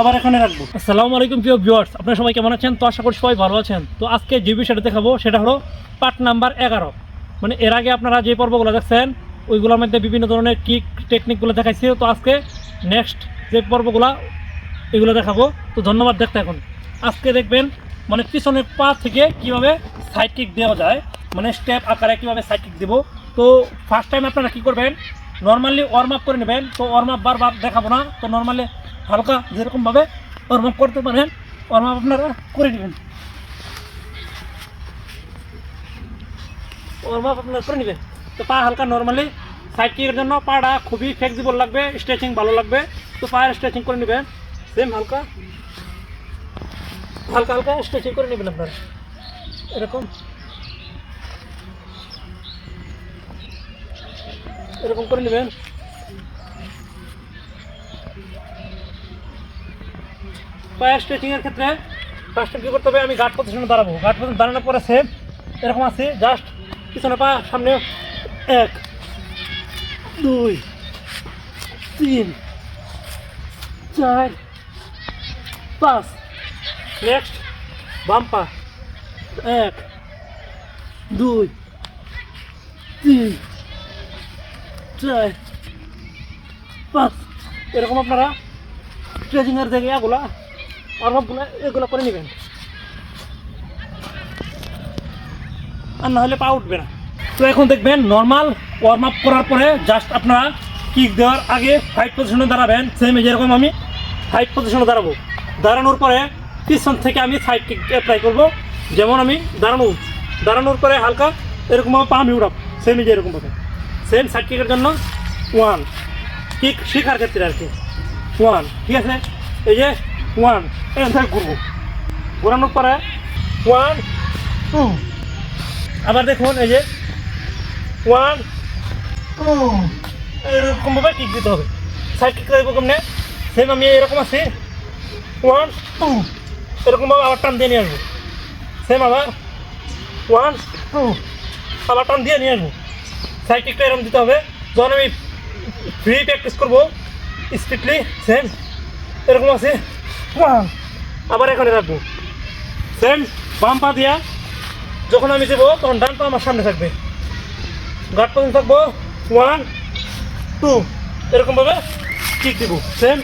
আবার এখানে রাখবো। আসসালামু আলাইকুম প্রিয় ভিউয়ার্স, আপনারা সবাই কেমন আছেন? তো আশা করি সবাই ভালো আছেন। তো আজকে যে বিষয়টা দেখাবো সেটা হলো পার্ট নাম্বার 11। মানে এর আগে আপনারা যে পর্বগুলো দেখছেন ওইগুলোর মধ্যে বিভিন্ন ধরনের কিক টেকনিকগুলো দেখাইছি। তো আজকে নেক্সট যে পর্বগুলো এগুলো দেখাবো। তো ধন্যবাদ দেখতে। এখন আজকে দেখবেন মানে পিছনের পা থেকে কিভাবে সাইড কিক দেওয়া যায়, মানে স্টেপ আকারে কিভাবে সাইড কিক দেবো। তো ফার্স্ট টাইম আপনারা কী করবেন, নর্মালি ওয়ার্ম আপ করে নেবেন। তো ওয়ার্ম আপ বারবার দেখাবো না, তো নর্মালি হালকা যেরকমভাবে ওয়ার্ম আপ করতে পারেন ওয়ার্ম আপ আপনারা করে নেবেন। ওয়ার্ম আপ আপনারা করে নেবেন। তো পা হালকা নর্মালি সাইড কিকের জন্য পাটা খুবই ফ্লেক্সিবল লাগবে, স্ট্রেচিং ভালো লাগবে। তো পায়ের স্ট্রেচিং করে নেবেন, সেম হালকা হালকা হালকা স্ট্রেচিং করে নেবেন আপনারা এরকম এরকম করে নেবেন। পায়ের স্ট্রেচিংয়ের ক্ষেত্রে ফার্স্টে কী করতে হবে, আমি গার্ড পজিশনে দাঁড়াবো। গার্ড পজিশন দাঁড়ানোর পরে সেম এরকম আছে, জাস্ট পিছনে পা সামনে 1 2 3 4 5। নেক্সট বাম পা 1 2 3 4 5। এরকম আপনারা স্ট্রেচিংয়ের থেকে এগুলা ওয়ার্মআপগুলো এগুলো করে নেবেন, আর না হলে পা উঠবে না। তো এখন দেখবেন নর্মাল ওয়ার্ম আপ করার পরে জাস্ট আপনারা কিক দেওয়ার আগে 5 পজিশনে দাঁড়াবেন। সেম যেরকম আমি 5 পজিশনে দাঁড়াবো। দাঁড়ানোর পরে পিছন থেকে আমি সাইড কিক অ্যাপ্লাই করবো। যেমন আমি দাঁড়ানোর পরে হালকা এরকমভাবে পা আমি উঠাবো, সেম যেরকমভাবে। সেম সাইড কিকের জন্য 1 কিক শেখার ক্ষেত্রে আর কি 1, ঠিক আছে। এই যে 1 এখান থেকে ঘুরবো, ঘোরানোর পরে 1 2। আবার দেখুন এই যে 1 2, এরকমভাবে কিক দিতে হবে। সাইড কিক দেবো কেমনে, সেম আমি এরকম আছি 1 2, এরকমভাবে আবার টান দিয়ে নিয়ে আসবো। সেম আবার 1 2, আবার টান দিয়ে নিয়ে আসবো। সাইড কিকটা এরকম দিতে হবে। যখন আমি ফ্রি প্র্যাকটিস করবো স্পিডলি, সেম এরকম আছে 1, আবার এখানে রাখবো। সেম বাম পা দিয়া যখন আমি দেবো তখন ডান পা আমার সামনে থাকবে, গার্ড পর্যন্ত থাকবো 1 2, এরকমভাবে কিক দিব। সেম